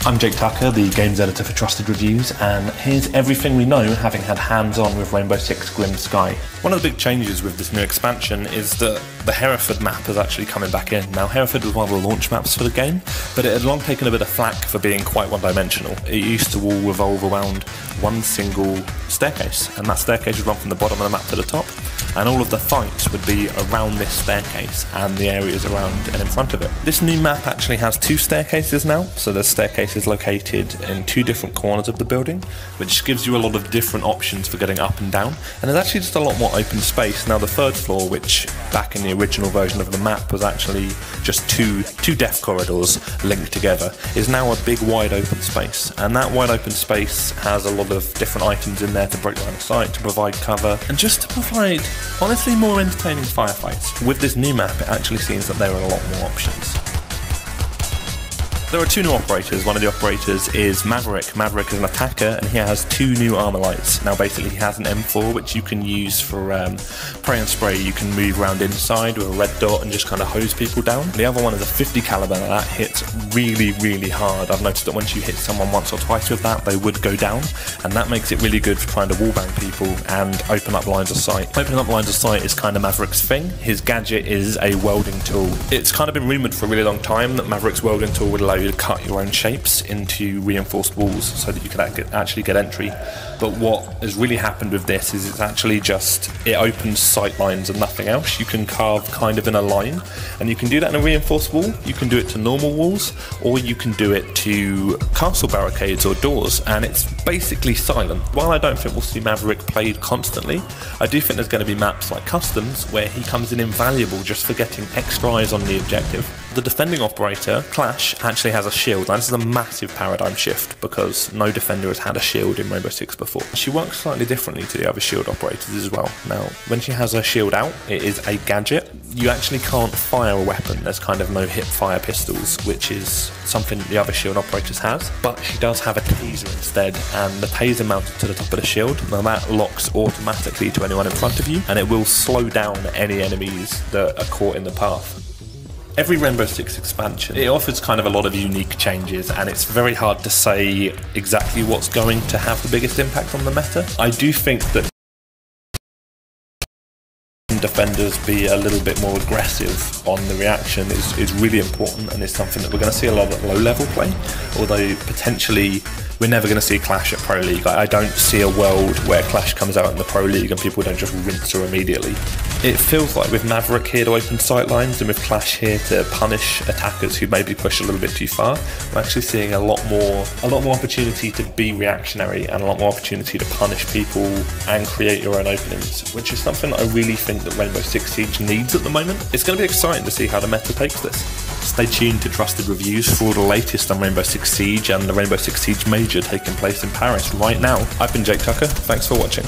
I'm Jake Tucker, the games editor for Trusted Reviews, and here's everything we know having had hands-on with Rainbow Six Grim Sky. One of the big changes with this new expansion is that the Hereford map is actually coming back in. Now, Hereford was one of the launch maps for the game, but it had long taken a bit of flack for being quite one-dimensional. It used to all revolve around one single staircase, and that staircase would run from the bottom of the map to the top, and all of the fights would be around this staircase and the areas around and in front of it. This new map actually has two staircases now, so the staircase is located in two different corners of the building, which gives you a lot of different options for getting up and down, and there's actually just a lot more open space. Now, the third floor, which back in the original version of the map was actually just two death corridors linked together, is now a big wide open space, and that wide open space has a lot of different items in there to break line of sight, to provide cover, and just to provide honestly more entertaining firefights. With this new map, it actually seems that there are a lot more options. There are two new operators. One of the operators is Maverick. Maverick is an attacker, and he has two new armor lights. Now, basically, he has an M4, which you can use for pray and spray. You can move around inside with a red dot and just kind of hose people down. The other one is a 50 caliber, and that hits really, really hard. I've noticed that once you hit someone once or twice with that, they would go down, and that makes it really good for trying to wallbang people and open up lines of sight. Opening up lines of sight is kind of Maverick's thing. His gadget is a welding tool. It's kind of been rumoured for a really long time that Maverick's welding tool would allow you to cut your own shapes into reinforced walls so that you could actually get entry. But what has really happened with this is it's actually just, it opens sight lines and nothing else. You can carve kind of in a line, and you can do that in a reinforced wall, you can do it to normal walls, or you can do it to castle barricades or doors, and it's basically silent. While I don't think we'll see Maverick played constantly, I do think there's going to be maps like Customs where he comes in invaluable just for getting extra eyes on the objective. The defending operator, Clash, actually has a shield. Now, this is a massive paradigm shift because no defender has had a shield in Rainbow Six before. She works slightly differently to the other shield operators as well. Now, when she has her shield out, it is a gadget. You actually can't fire a weapon. There's kind of no hip fire pistols, which is something that the other shield operators has. But she does have a taser instead, and the taser mounted to the top of the shield. Now, that locks automatically to anyone in front of you, and it will slow down any enemies that are caught in the path. Every Rainbow Six expansion, it offers kind of a lot of unique changes, and it's very hard to say exactly what's going to have the biggest impact on the meta. I do think that defenders be a little bit more aggressive on the reaction is really important, and it's something that we're going to see a lot at low level play, although potentially we're never going to see Clash at Pro League. I don't see a world where Clash comes out in the Pro League and people don't just rinse her immediately. It feels like with Maverick here to open sight lines and with Clash here to punish attackers who maybe push a little bit too far, we're actually seeing a lot more opportunity to be reactionary and a lot more opportunity to punish people and create your own openings, which is something I really think that Rainbow Six Siege needs at the moment. It's going to be exciting to see how the meta takes this. Stay tuned to Trusted Reviews for all the latest on Rainbow Six Siege and the Rainbow Six Siege Major taking place in Paris right now. I've been Jake Tucker, thanks for watching.